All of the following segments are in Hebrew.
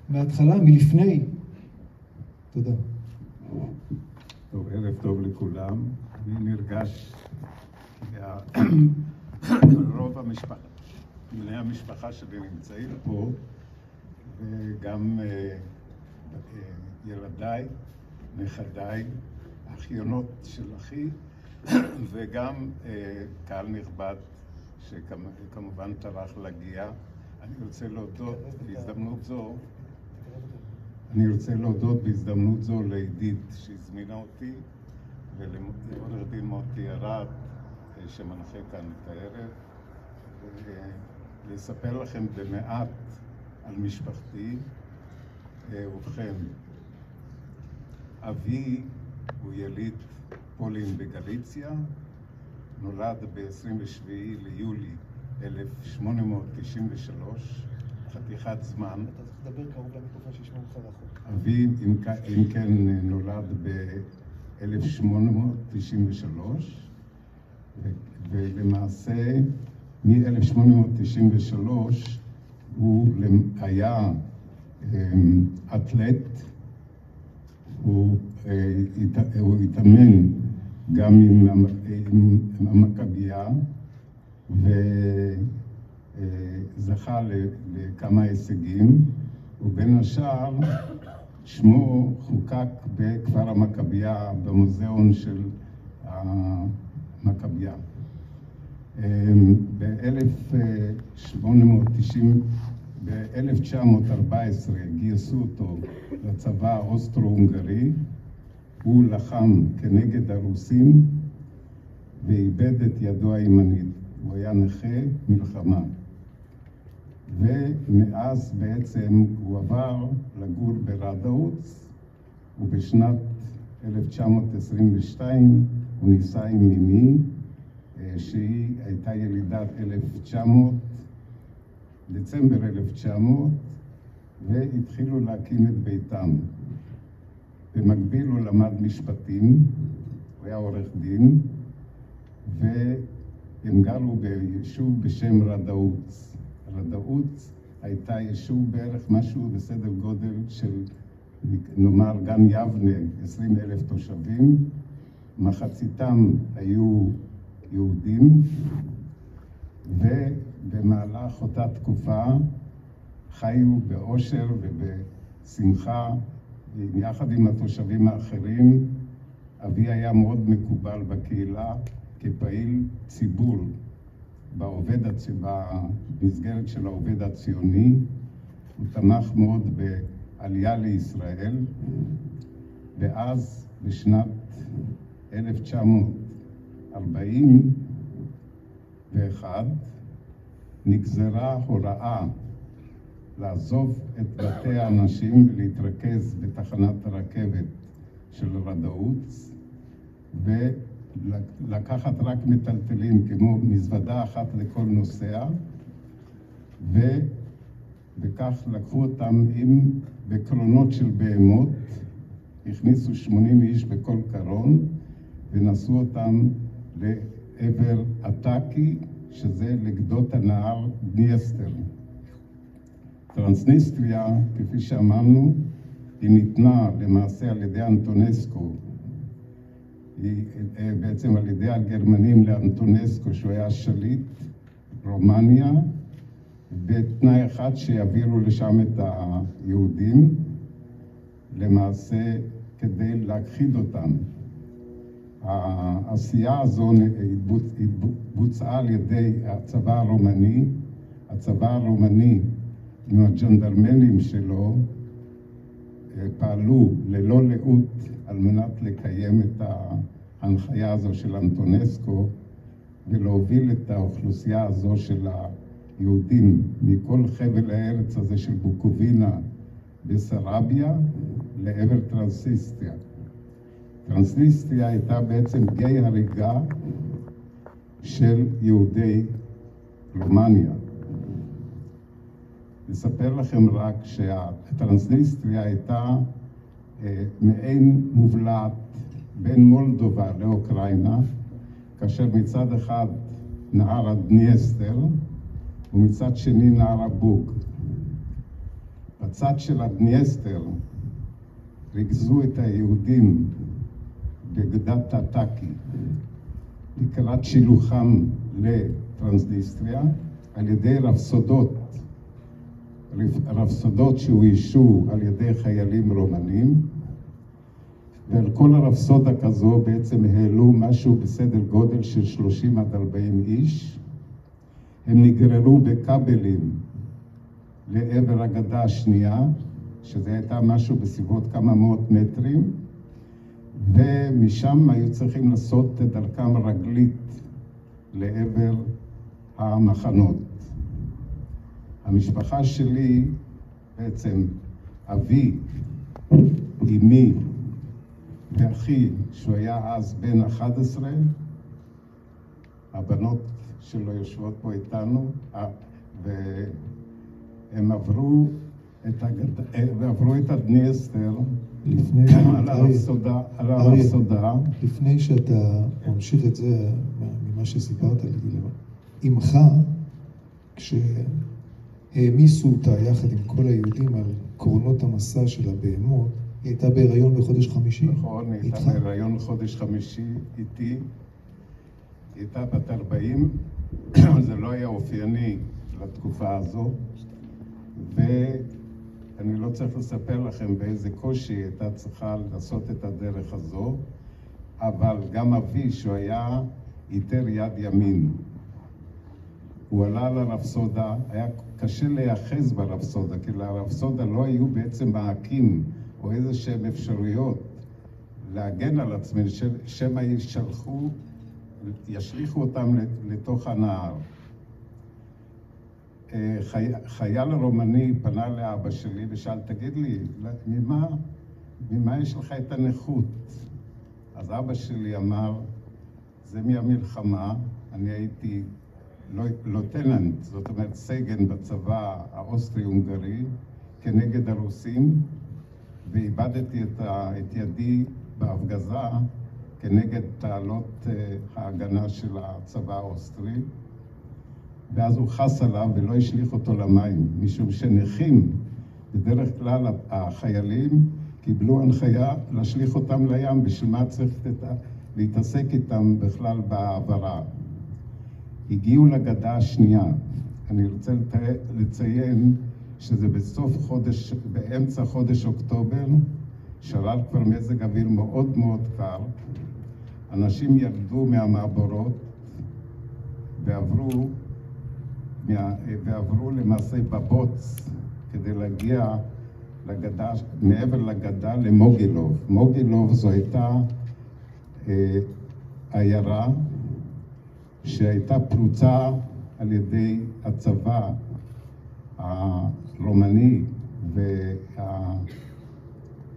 מההתחלה, מלפני. תודה. טוב, ערב טוב לכולם. אני נרגש רוב בני המשפחה שלי נמצאים פה, וגם ילדיי, נכדיי, אחיונות של אחי, וגם קהל נכבד שכמובן טרח להגיע. אני רוצה להודות בהזדמנות זו לעידית שהזמינה אותי, ולעורך דין מוטי ארד שמנחה כאן את הערב, ולספר לכם במעט על משפחתי. ובכן, אבי הוא יליד פולין בגליציה, נולד ב-27 ליולי 1893, חתיכת זמן. אתה צריך לדבר קרוב למיקרופון שישמעו אותך רחוק. אבי, אם כן, נולד ב-1893, ולמעשה מ-1893 הוא היה אתלט. הוא התאמן גם עם המכבייה וזכה לכמה הישגים, ובין השאר שמו חוקק בכפר המכבייה במוזיאון של המכבייה. ב-1914 גייסו אותו לצבא האוסטרו-הונגרי. הוא לחם כנגד הרוסים ואיבד את ידו הימנית. הוא היה נכה מלחמה. ומאז בעצם הוא עבר לגור ברדאוץ, ובשנת 1922 הוא נישא עם אמי, שהיא הייתה ילידת דצמבר 1900, והתחילו להקים את ביתם. במקביל הוא למד משפטים, הוא היה עורך דין, והם גרו ביישוב בשם רדאוץ. רדאוץ הייתה יישוב בערך משהו בסדר גודל של, נאמר, גן יבנה, 20,000 תושבים. מחציתם היו יהודים, ובמהלך אותה תקופה חיו באושר ובשמחה יחד עם התושבים האחרים. אבי היה מאוד מקובל בקהילה כפעיל ציבור במסגרת של העובד הציוני. הוא תמך מאוד בעלייה לישראל, ואז בשנת 1941 נגזרה הוראה לעזוב את בתי האנשים ולהתרכז בתחנת הרכבת של רדאוץ, ולקחת רק מטלטלים כמו מזוודה אחת לכל נוסע, ובכך לקחו אותם בקרונות של בהמות, הכניסו 80 איש בכל קרון ונסעו אותם לעבר אטקי, שזה לגדות הנהר דניסטר. טרנסניסטריה, כפי שאמרנו, היא ניתנה למעשה על ידי אנטונסקו. היא בעצם על ידי הגרמנים לאנטונסקו, שהוא היה שליט רומניה, בתנאי אחד שיעבירו לשם את היהודים, למעשה כדי להכחיד אותם. העשייה הזו בוצעה על ידי הצבא הרומני. הצבא הרומני עם הג'נדרמנים שלו פעלו ללא לאות על מנת לקיים את ההנחיה הזו של אנטונסקו ולהוביל את האוכלוסייה הזו של היהודים מכל חבל הארץ הזה של בוקובינה בסרביה לעבר טרנסניסטריה. טרנסניסטריה הייתה בעצם גיא הריגה של יהודי רומניה. אספר לכם רק שהטרנסניסטריה הייתה מעין מובלעת בין מולדובה לאוקראינה, כאשר מצד אחד נהר הדניסטר ומצד שני נהר הבוג. בצד של הדניאסטר ריכזו את היהודים בגדת טאטאקי לקראת שילוחם לטרנסניסטריה על ידי רפסודות שאוישו על ידי חיילים רומנים, ועל כל הרפסודה כזו בעצם העלו משהו בסדר גודל של 30 עד 40 איש. הם נגררו בכבלים לעבר הגדה השנייה, שזה הייתה משהו בסביבות כמה מאות מטרים, ומשם היו צריכים לעשות את דרכם רגלית לעבר המחנות. המשפחה שלי, בעצם אבי, אמי ואחי, שהוא היה אז בן 11, הבנות שלו יושבות פה איתנו, והם עברו את הדניאסטר על הרפסודה. לפני שאתה ממשיך את זה, ממה שסיפרת לי, אמך, כשהעמיסו אותה יחד עם כל היהודים על קרונות המסע של הבהמות, היא הייתה בהיריון בחודש חמישי. נכון, היא הייתה בהיריון בחודש חמישי איתי. היא הייתה בת 40, זה לא היה אופייני לתקופה הזו, ואני לא צריך לספר לכם באיזה קושי הייתה צריכה לעשות את הדרך הזו, אבל גם אבי, שהוא היה איתר יד ימין, הוא עלה לרפסודה, היה קשה להיאחז ברפסודה, כי לרפסודה לא היו בעצם מעקים או איזה שהם אפשרויות להגן על עצמם, שמא ישליכו אותם לתוך הנהר. חייל רומני פנה לאבא שלי ושאל, תגיד לי, ממה יש לך את הנכות? אז אבא שלי אמר, זה מהמלחמה, אני הייתי לוטננט, זאת אומרת סגן בצבא האוסטרי-הונגרי, כנגד הרוסים, ואיבדתי את ידי בהפגזה כנגד תעלות ההגנה של הצבא האוסטרי, ואז הוא חס עליו ולא השליך אותו למים, משום שנכים, בדרך כלל החיילים קיבלו הנחיה להשליך אותם לים, בשביל מה צריך להתעסק איתם בכלל בעברה. הגיעו לגדה השנייה. אני רוצה לציין שזה באמצע חודש אוקטובר, שלל כבר מזג אוויר מאוד מאוד קר. אנשים ירדו מהמעבורות ועברו למעשה בבוץ כדי להגיע מעבר לגדה למוגילוב. מוגילוב זו הייתה עיירה שהייתה פרוצה על ידי הצבא הרומני,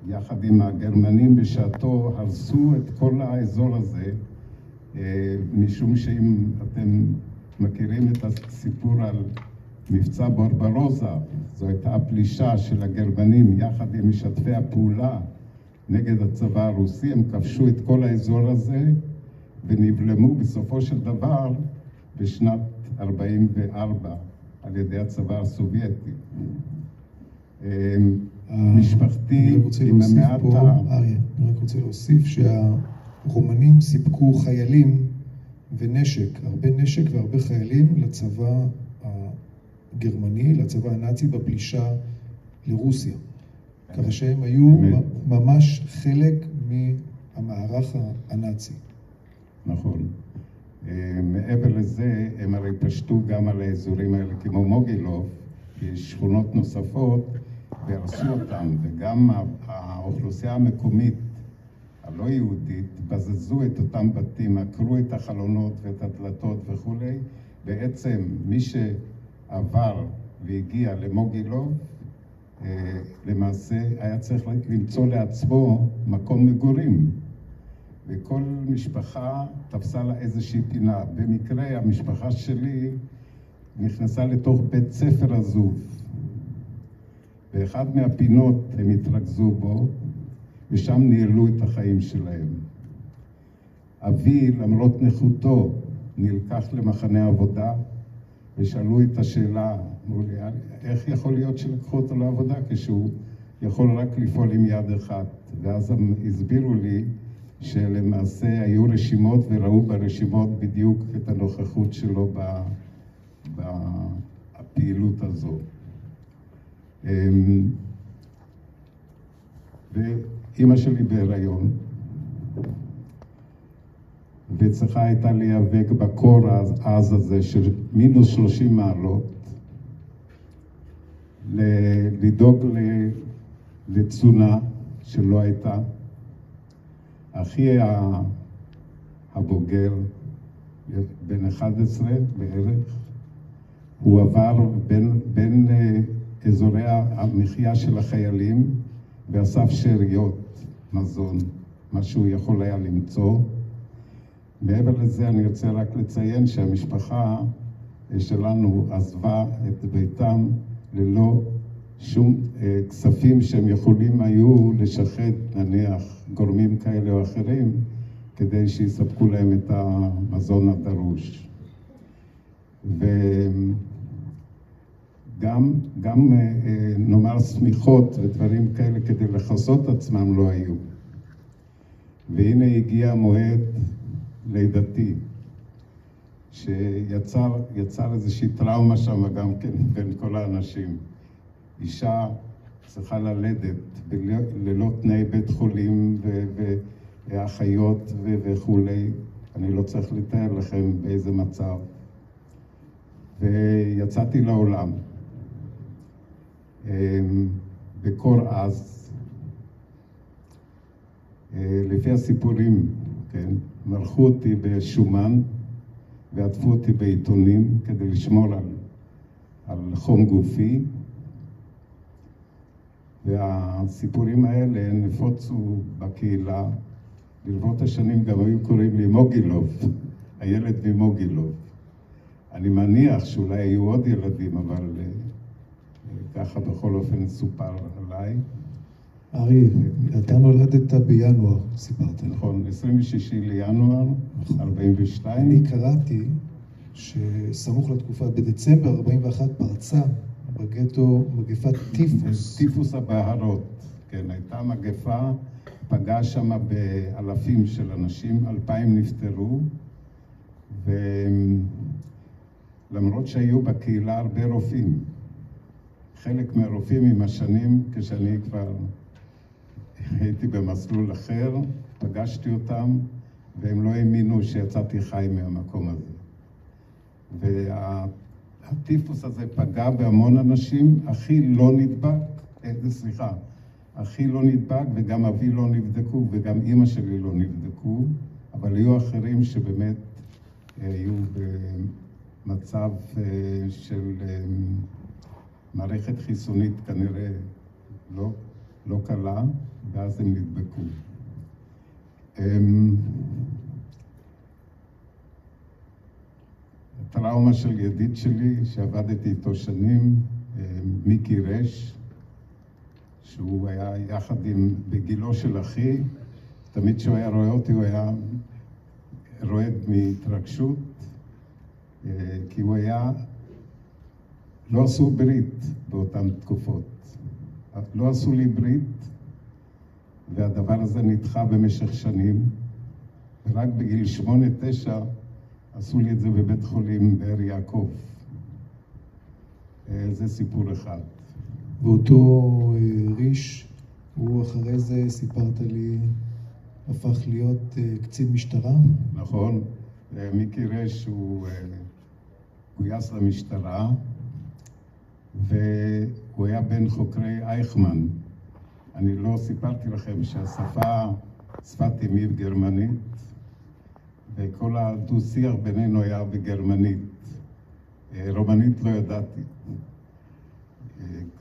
ויחד עם הגרמנים בשעתו הרסו את כל האזור הזה, משום שאם אתם מכירים את הסיפור על מבצע ברברוזה, זו הייתה הפלישה של הגרמנים יחד עם משתפי הפעולה נגד הצבא הרוסי. הם כבשו את כל האזור הזה ונבלמו בסופו של דבר בשנת 44 על ידי הצבא הסובייטי. משפחתי עם המעט אני רק רוצה להוסיף שהרומנים סיפקו חיילים ונשק, הרבה נשק והרבה חיילים לצבא הגרמני, לצבא הנאצי בפלישה לרוסיה. ככה שהם היו ממש חלק מהמערך הנאצי. נכון. מעבר לזה, הם הרי פשטו גם על האזורים האלה כמו מוגילוב, יש שכונות נוספות, והרסו אותם, וגם האוכלוסייה המקומית, הלא יהודית, בזזו את אותם בתים, עקרו את החלונות ואת הדלתות וכו'. בעצם מי שעבר והגיע למוגילוב, למעשה היה צריך למצוא לעצמו מקום מגורים. וכל משפחה תפסה לה איזושהי פינה. במקרה המשפחה שלי נכנסה לתוך בית ספר עזוב. באחד מהפינות הם התרכזו בו, ושם ניהלו את החיים שלהם. אבי, למרות נכותו, נלקח למחנה עבודה, ושאלו את השאלה, אמרו לי, איך יכול להיות שלקחו אותו לעבודה כשהוא יכול רק לפעול עם יד אחת? ואז הם הסבירו לי שלמעשה היו רשימות וראו ברשימות בדיוק את הנוכחות שלו בפעילות הזו. ואימא שלי בהיריון, וצריכה הייתה להיאבק בקור העז הזה של מינוס 30 מעלות, לדאוג לתזונה שלא הייתה. אחי הבוגר, בן 11 בערך, הוא עבר בין אזורי המחיה של החיילים ואסף שאריות מזון, מה שהוא יכול היה למצוא. מעבר לזה אני רוצה רק לציין שהמשפחה שלנו עזבה את ביתם ללא שום כספים שהם יכולים היו לשחד, נניח גורמים כאלה או אחרים, כדי שיספקו להם את המזון הדרוש. וגם נאמר סמיכות ודברים כאלה כדי לחסות עצמם לא היו. והנה הגיע המועד לידתי, שיצר איזושהי טראומה שם גם כן בין כל האנשים. אישה צריכה ללדת ללא תנאי בית חולים ואחיות וכולי. אני לא צריך לתאר לכם באיזה מצב. ויצאתי לעולם בקור עז. לפי הסיפורים, כן, מרחו אותי בשומן ועטפו אותי בעיתונים כדי לשמור על חום גופי. והסיפורים האלה נפוצו בקהילה. ברבות השנים גם היו קוראים לי מוגילוב, הילד ממוגילוב. אני מניח שאולי היו עוד ילדים, אבל ככה בכל אופן סופר עליי. ארי, אתה נולדת בינואר, סיפרת. נכון, 26 לינואר, 42. אני קראתי שסמוך לתקופה, בדצמבר 41 פרצה בגטו מגפת טיפוס. טיפוס הבהרות, כן, הייתה מגפה, פגעה שם באלפים של אנשים, 2,000 נפטרו, ולמרות שהיו בקהילה הרבה רופאים, חלק מהרופאים עם השנים, כשאני כבר הייתי במסלול אחר, פגשתי אותם, והם לא האמינו שיצאתי חי מהמקום הזה. והטיפוס הזה פגע בהמון אנשים, אחי לא נדבק, אחי לא נדבק וגם אבי לא נבדקו וגם אמא שלי לא נבדקו, אבל היו אחרים שבאמת היו במצב של מערכת חיסונית כנראה לא קלה, ואז הם נדבקו. הטראומה של ידיד שלי, שעבדתי איתו שנים, מיקי רש, שהוא היה יחד בגילו של אחי, תמיד כשהוא היה רואה אותי, הוא היה רועד מהתרגשות, כי הוא היה, לא עשו ברית באותן תקופות. לא עשו לי ברית, והדבר הזה נדחה במשך שנים, ורק בגיל 8-9 עשו לי את זה בבית חולים באר יעקב. זה סיפור אחד. ואותו ריש, הוא אחרי זה, סיפרת לי, הפך להיות קצין משטרה? נכון. מיקי רש הוא גויס למשטרה, והוא היה בין חוקרי אייכמן. אני לא סיפרתי לכם שהשפה, שפת אמי גרמנית, וכל הדו-שיח בינינו היה בגרמנית. רומנית לא ידעתי.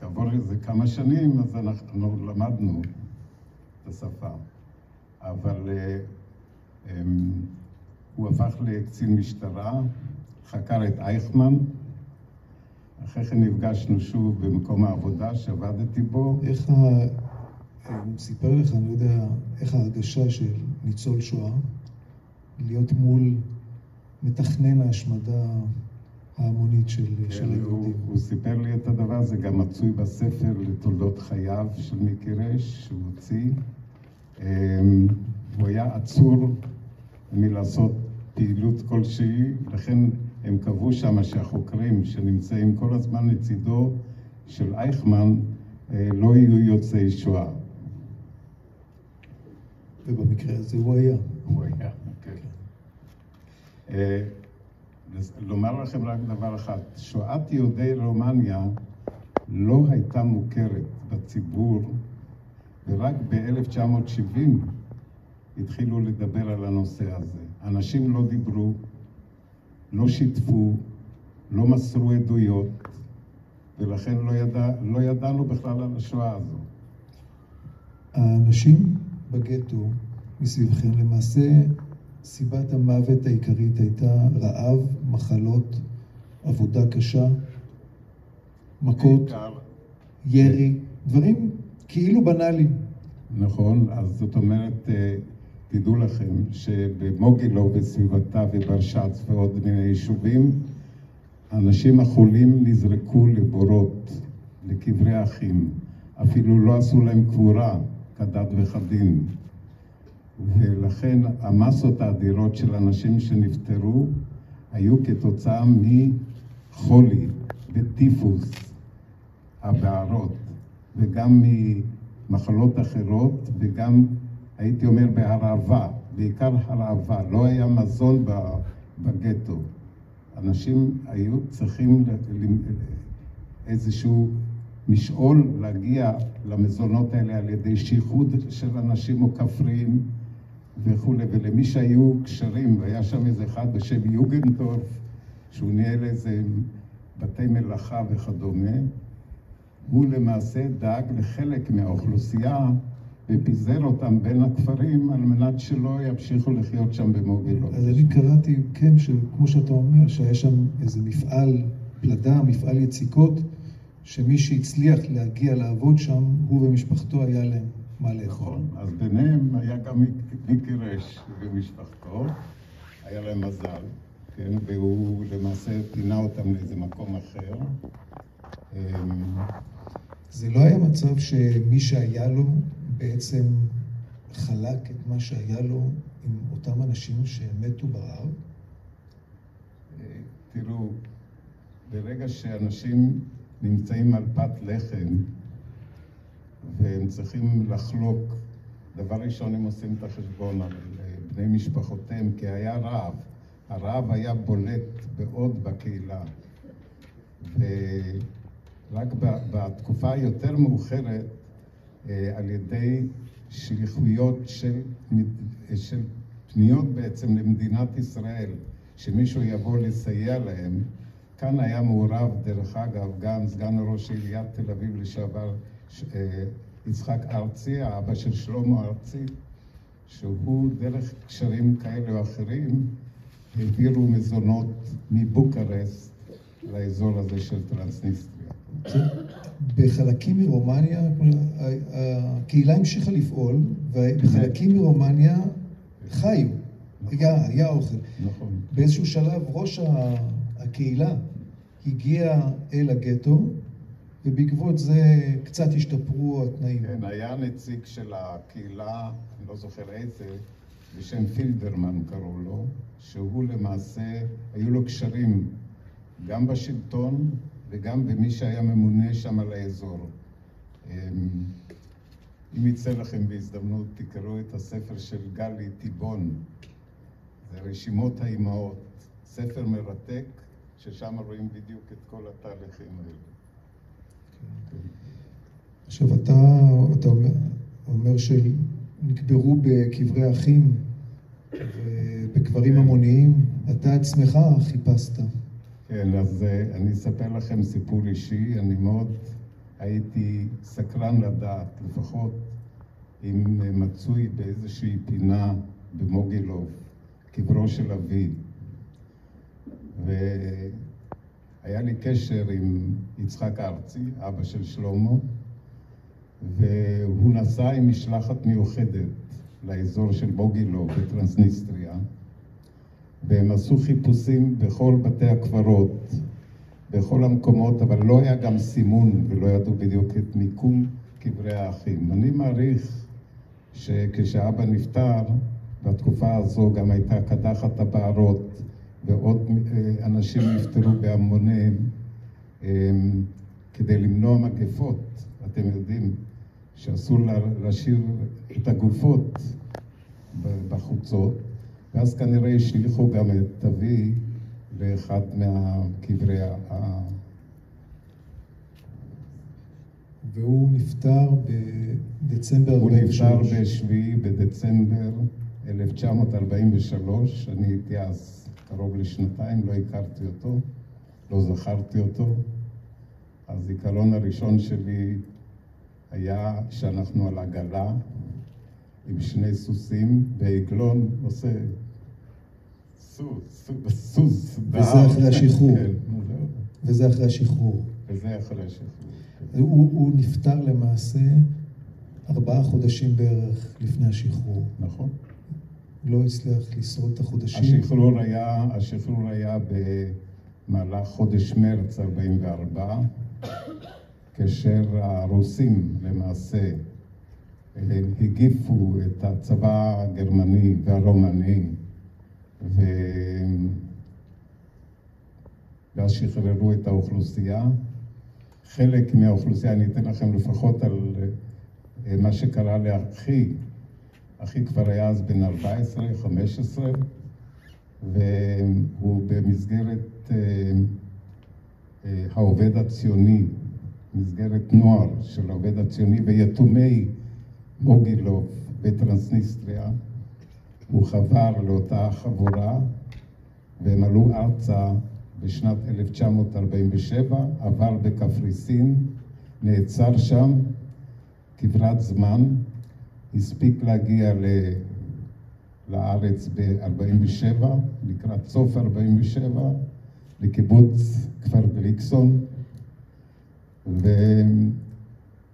כעבור איזה כמה שנים, אז אנחנו למדנו את השפה. אבל הוא הפך לקצין משטרה, חקר את אייכמן. אחרי כן נפגשנו שוב במקום העבודה שעבדתי בו. איך הוא סיפר לך, אני לא יודע, איך ההרגשה של ניצול שואה, להיות מול מתכנן ההשמדה ההמונית של היהודים. הוא סיפר לי את הדבר הזה, גם מצוי בספר לתולדות חייו של מיקי רש, שהוא הוציא. הוא היה עצור מלעשות פעילות כלשהי, לכן הם קבעו שם שהחוקרים שנמצאים כל הזמן לצידו של אייכמן לא יהיו יוצאי שואה. ובמקרה הזה הוא היה. הוא היה, כן. לומר לכם רק דבר אחד, שואת יהודי רומניה לא הייתה מוכרת בציבור, ורק ב-1970 התחילו לדבר על הנושא הזה. אנשים לא דיברו, לא שיתפו, לא מסרו עדויות, ולכן לא ידענו בכלל על השואה הזו. האנשים בגטו מסביבכם, למעשה סיבת המוות העיקרית הייתה רעב, מחלות, עבודה קשה, מכות, ירי, דברים כאילו בנאליים. נכון, אז זאת אומרת, תדעו לכם שבמוגילו וסביבתה וברשץ ועוד מיני יישובים, האנשים החולים נזרקו לבורות, לקברי אחים. אפילו לא עשו להם קבורה כדת וכדין. ולכן המסות האדירות של אנשים שנפטרו היו כתוצאה מחולי וטיפוס, הבערות, וגם ממחלות אחרות, וגם הייתי אומר בהרעבה, בעיקר הרעבה. לא היה מזון בגטו. אנשים היו צריכים איזשהו משעול להגיע למזונות האלה על ידי שיחוד של אנשים או כפריים וכו'. ולמי שהיו קשרים, והיה שם איזה אחד בשם יוגנדורף, שהוא ניהל איזה בתי מלאכה וכדומה, הוא למעשה דאג לחלק מהאוכלוסייה ופיזר אותם בין הכפרים על מנת שלא ימשיכו לחיות שם במוגילו. אז אני קראתי, כן, כמו שאתה אומר, שהיה שם איזה מפעל פלדה, מפעל יציקות, שמי שהצליח להגיע לעבוד שם, הוא ומשפחתו היה להם מה לאכול. אז ביניהם היה גם מיקי רש ומשפחתו, היה להם מזל, כן, והוא למעשה פינה אותם לאיזה מקום אחר. זה לא היה מצב שמי שהיה לו בעצם חלק את מה שהיה לו עם אותם אנשים שמתו ברעב? תראו, ברגע שאנשים נמצאים על פת לחם והם צריכים לחלוק, דבר ראשון הם עושים את החשבון על בני משפחותיהם, כי היה רעב. הרעב היה בולט מאוד בקהילה. ורק בתקופה היותר מאוחרת, על ידי שליחויות של פניות בעצם למדינת ישראל, שמישהו יבוא לסייע להם. כאן היה מעורב, דרך אגב, גם סגן ראש עיריית תל אביב לשעבר, יצחק ארצי, האבא של שלמה ארצי, שהוא דרך קשרים כאלה או אחרים, העבירו מזונות מבוקרסט לאזור הזה של טרנסניסטריה. בחלקים מרומניה, הקהילה המשיכה לפעול, ובחלקים מרומניה חיו, היה אוכל. נכון. באיזשהו שלב ראש הקהילה הגיע אל הגטו, ובעקבות זה קצת השתפרו התנאים. כן, היה נציג של הקהילה, אני לא זוכר איזה, בשם פילדרמן קראו לו, שהוא למעשה, היו לו קשרים גם בשלטון וגם במי שהיה ממונה שם על האזור. אם יצא לכם בהזדמנות, תקראו את הספר של גלי טיבון, זה רשימות האימהות, ספר מרתק, ששם רואים בדיוק את כל התהליכים האלה. עכשיו, אתה אומר שנקברו בקברי אחים ובקברים המוניים, אתה עצמך חיפשת. כן, אז אני אספר לכם סיפור אישי. אני מאוד הייתי סקרן לדעת, לפחות אם מצוי באיזושהי פינה במוגילוב, קברו של אבי. והיה לי קשר עם יצחק ארצי, אבא של שלמה, והוא נסע עם משלחת מיוחדת לאזור של מוגילוב בטרנסניסטריה, והם עשו חיפושים בכל בתי הקברות, בכל המקומות, אבל לא היה גם סימון ולא ידעו בדיוק את מיקום קברי האחים. אני מעריך שכשאבא נפטר, בתקופה הזו גם הייתה קדחת הבערות, ועוד אנשים נפטרו בהמוניהם כדי למנוע מגפות. אתם יודעים שאסור להשאיר את הגופות בחוצות, ואז כנראה השליחו גם את אבי לאחד מהקברי והוא נפטר בדצמבר 43. הוא נפטר ב7 בדצמבר 1943. אני הייתי אז קרוב לשנתיים, לא הכרתי אותו, לא זכרתי אותו. הזיכרון הראשון שלי היה שאנחנו על עגלה עם 2 סוסים, ועגלון עושה סוס. וזה אחרי השחרור. כן, וזה אחרי השחרור. וזה אחרי השחרור. הוא נפטר למעשה 4 חודשים בערך לפני השחרור. נכון. לא הצליח לשרוד את החודשים. השחרור היה במהלך חודש מרץ 44, כאשר הרוסים למעשה הגיפו את הצבא הגרמני והרומני, ואז שחררו את האוכלוסייה. חלק מהאוכלוסייה, אני אתן לכם לפחות על מה שקרה לאחי. אחי כבר היה אז בן 14, 15, והוא במסגרת העובד הציוני, מסגרת נוער של העובד הציוני ויתומי מוגילוב בטרנסניסטריה. הוא חבר לאותה חבורה, והם עלו ארצה בשנת 1947, עבר בקפריסין, נעצר שם כברת זמן, הספיק להגיע לארץ ב-47, לקראת סוף 47, לקיבוץ כפר גליקסון,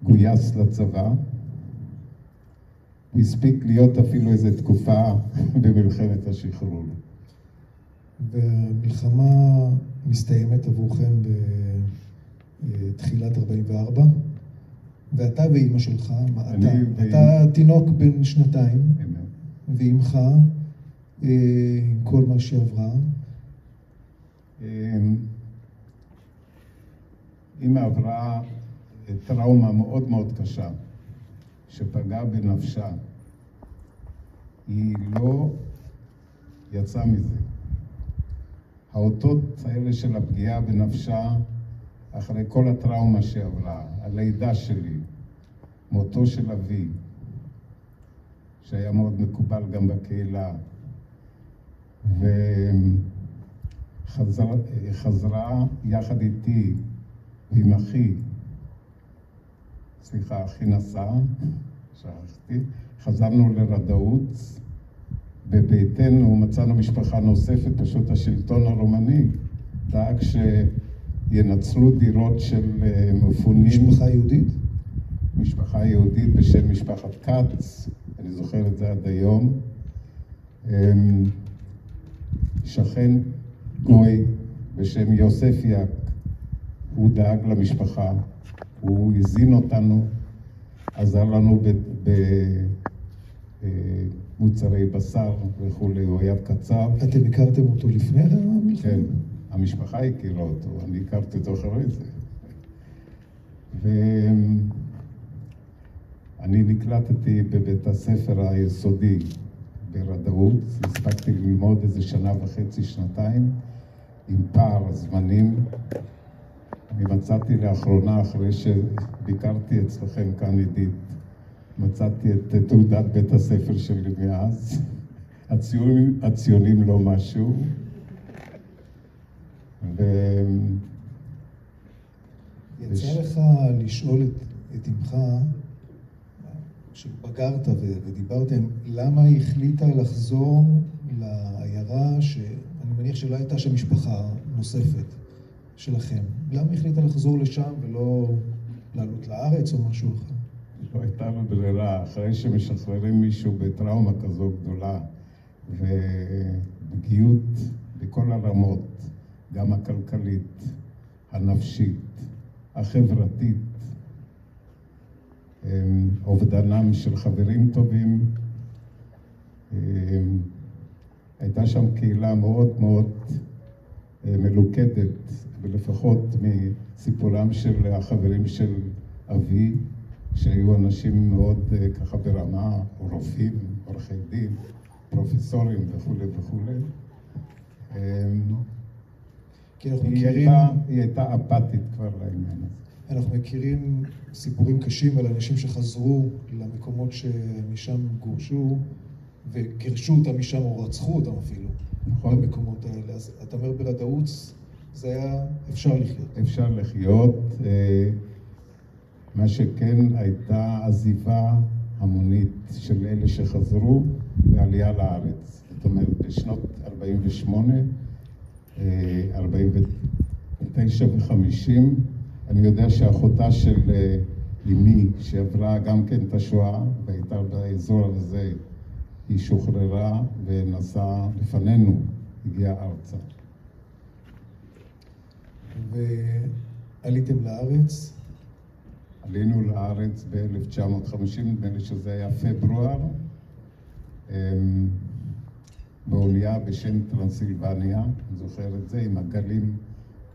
וגויס לצבא. הוא הספיק להיות אפילו איזו תקופה במלחמת השחרור. והמלחמה מסתיימת עבורכם בתחילת 44, ואתה ואימא שלך, אתה תינוק בן 2, ואימך, עם כל מה שעברה. אימא עברה טראומה מאוד מאוד קשה, שפגעה בנפשה. היא לא יצאה מזה. האותות האלה של הפגיעה בנפשה, אחרי כל הטראומה שעברה, הלידה שלי, מותו של אבי, שהיה מאוד מקובל גם בקהילה, וחזרה יחד איתי עם אחי, אחי נסע, שכחתי, חזרנו לרדאות. בביתנו מצאנו משפחה נוספת, פשוט השלטון הרומני דאג שינצלו דירות של מפונים. משפחה יהודית? משפחה יהודית בשם משפחת קץ, אני זוכר את זה עד היום. שכן גוי בשם יוסף יק, הוא דאג למשפחה, הוא הזין אותנו, עזר לנו במוצרי בשר וכולי, הוא היה קצר. אתם הכרתם אותו לפני המלחמה? כן, המשפחה הכירה אותו, אני הכרתי אותו אחרי זה. ואני נקלטתי בבית הספר היסודי ברדאות, הספקתי ללמוד איזה 1.5 שנתיים, עם פער הזמנים. אני מצאתי לאחרונה, אחרי שביקרתי אצלכם כאן עידית, מצאתי את תעודת בית הספר שלי מאז. הציונים לא משהו. יצא לך לשאול את אמך, שבגרת ודיברתם, למה היא החליטה לחזור לעיירה, שאני מניח שלא הייתה שם משפחה נוספת שלכם? למה היא החליטה לחזור לשם ולא לעלות לארץ או משהו אחר? לא הייתה לו ברירה. אחרי שמשחררים מישהו בטראומה כזו גדולה, ובגיאות בכל הרמות, גם הכלכלית, הנפשית, החברתית, אובדנם של חברים טובים. הייתה שם קהילה מאוד מאוד מלוכדת, ולפחות מסיפורם של החברים של אבי, שהיו אנשים מאוד ככה ברמה, רופאים, עורכי דין, פרופסורים וכו' וכו'. היא הייתה אפתית כבר לעניין הזה. אנחנו מכירים סיפורים קשים על אנשים שחזרו למקומות שמשם גורשו, וגירשו אותם משם או רצחו אותם אפילו, נכון, במקומות האלה. אז אתה אומר ברדאות, זה היה אפשר לחיות. אפשר לחיות. מה שכן הייתה עזיבה המונית של אלה שחזרו בעלייה לארץ. זאת אומרת, בשנות 48, 49 ו-50, אני יודע שאחותה של אמי, שעברה גם כן את השואה, והייתה באזור הזה, היא שוחררה ונסעה לפנינו, הגיעה ארצה. ועליתם לארץ? עלינו לארץ ב-1950, נדמה לי שזה היה פברואר, באונייה בשם טרנסילבניה, אני זוכר את זה, עם הגלים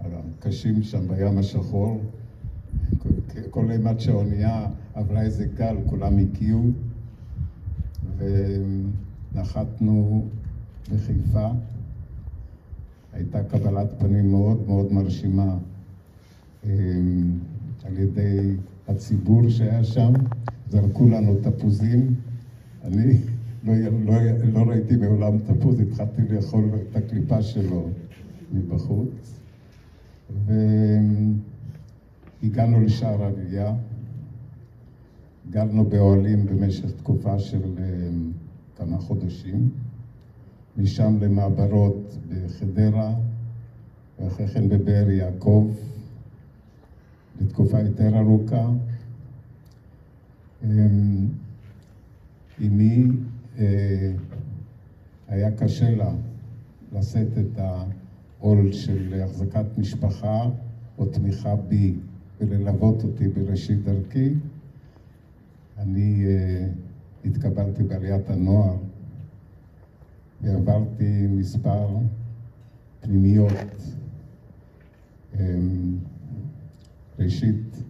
הקשים שם בים השחור. כל אימת שהאונייה עברה איזה גל, כולם הקיעו, ונחתנו בחיפה. הייתה קבלת פנים מאוד מאוד מרשימה על ידי הציבור שהיה שם. זרקו לנו תפוזים. אני לא ראיתי מעולם תפוז, התחלתי לאכול את הקליפה שלו מבחוץ. והגענו לשער עלייה. גרנו באוהלים במשך תקופה של כמה חודשים. משם למעברות בחדרה, ואחרי כן בבאר יעקב, לתקופה יותר ארוכה. אמי היה קשה לה לשאת את העול של החזקת משפחה או תמיכה בי וללוות אותי בראשית דרכי. אני התקבלתי בעליית הנוער ועברתי מספר פנימיות. ראשית,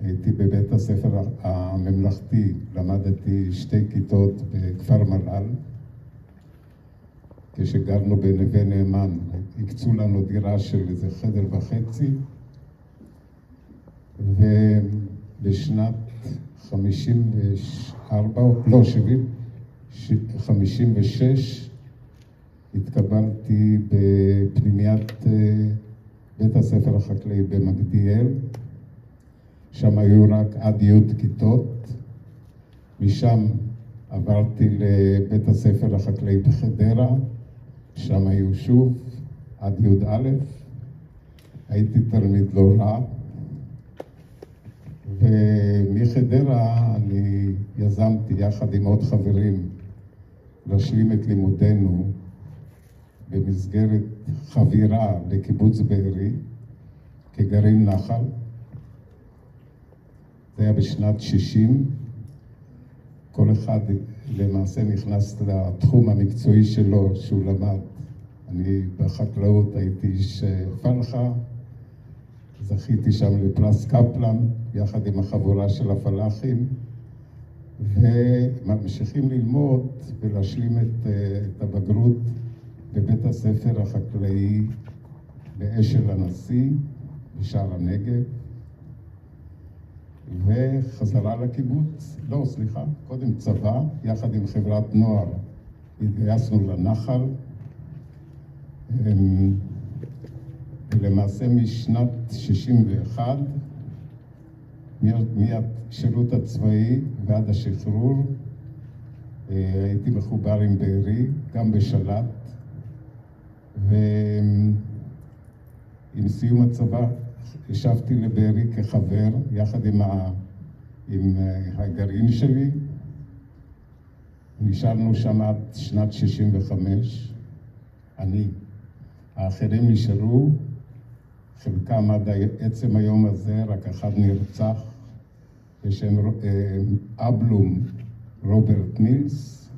הייתי בבית הספר הממלכתי, למדתי 2 כיתות בכפר מל"ל. כשגרנו בנווה נאמן, הקצו לנו דירה של איזה 1.5 חדר, ובשנת 56 התקבלתי בפנימיית בית הספר החקלאי במגדיאל. שם היו רק עד י' כיתות. משם עברתי לבית הספר החקלאי בחדרה, שם היו שוב עד י"א. הייתי תלמיד לא רע, ומחדרה אני יזמתי יחד עם עוד חברים להשלים את לימודנו במסגרת חבירה לקיבוץ בארי כגרעין נחל. זה היה בשנת 60. כל אחד למעשה נכנס לתחום המקצועי שלו שהוא למד. אני בחקלאות הייתי איש פלחה, זכיתי שם לפרס קפלן יחד עם החבורה של הפלחים, וממשיכים ללמוד ולהשלים את הבגרות בבית הספר החקלאי באשל הנשיא בשער הנגב, וחזרה לקיבוץ, קודם צבא, יחד עם חברת נוער התגייסנו לנחל, ולמעשה משנת 61, מהשירות הצבאי ועד השחרור, הייתי מחובר עם בארי, גם בשלט, ועם סיום הצבא ישבתי לבארי כחבר, יחד עם הגרעין שלי. נשארנו שם עד שנת 65, האחרים נשארו, חלקם עד עצם היום הזה, רק אחד נרצח, בשם אבלום רוברט מילס,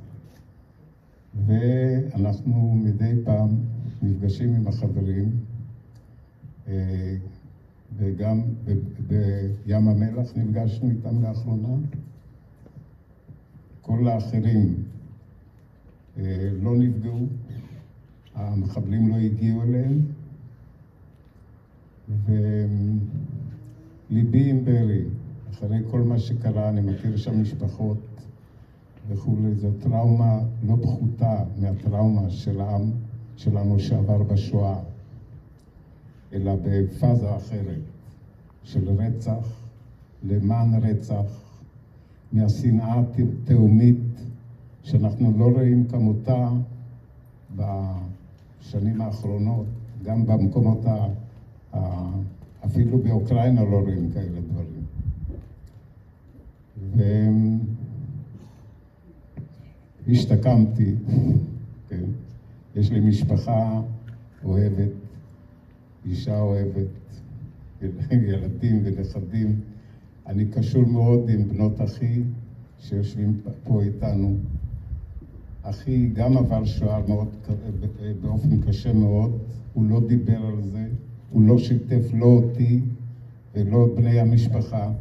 ואנחנו מדי פעם נפגשים עם החברים, וגם בים המלח נפגשנו איתם לאחרונה. כל האחרים לא נפגעו, המחבלים לא הגיעו אליהם, וליבי עם ברי, אחרי כל מה שקרה, אני מכיר שם משפחות וכולי, זו טראומה לא פחותה מהטראומה של העם שלנו שעבר בשואה, אלא בפאזה אחרת של רצח, למען רצח, מהשנאה התהומית שאנחנו לא רואים כמותה בשנים האחרונות, גם במקומות, אפילו באוקראינה לא רואים כאלה דברים. והשתקמתי, כן? יש לי משפחה אוהבת, אישה אוהבת, ילדים ונכדים. אני קשור מאוד עם בנות אחי שיושבים פה איתנו. אחי גם עבר שואה מאוד, באופן קשה מאוד, הוא לא דיבר על זה, הוא לא שיתף לא אותי ולא בני המשפחה.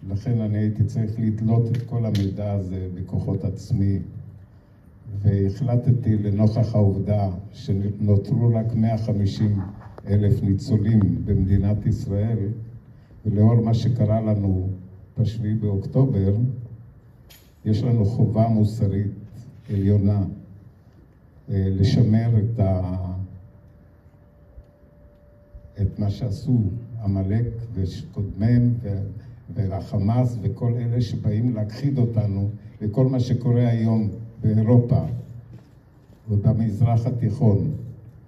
ולכן אני הייתי צריך לתלות את כל המידע הזה בכוחות עצמי, והחלטתי לנוכח העובדה שנותרו רק 150,000 ניצולים במדינת ישראל, ולאור מה שקרה לנו ב7 באוקטובר, יש לנו חובה מוסרית עליונה לשמר את מה שעשו עמלק וקודמיהם והחמאס וכל אלה שבאים להכחיד אותנו וכל מה שקורה היום באירופה ובמזרח התיכון,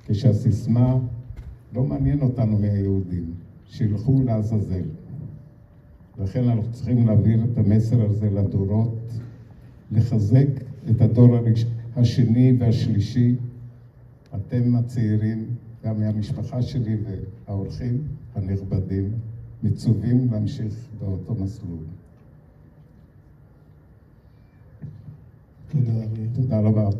כשהסיסמה לא מעניין אותנו מהיהודים, שילכו לעזאזל. לכן אנחנו צריכים להעביר את המסר הזה לדורות, לחזק את הדור השני והשלישי. אתם הצעירים, גם מהמשפחה שלי והאורחים הנכבדים, מצווים להמשיך באותו מסלול. תודה, אריה. תודה רבה.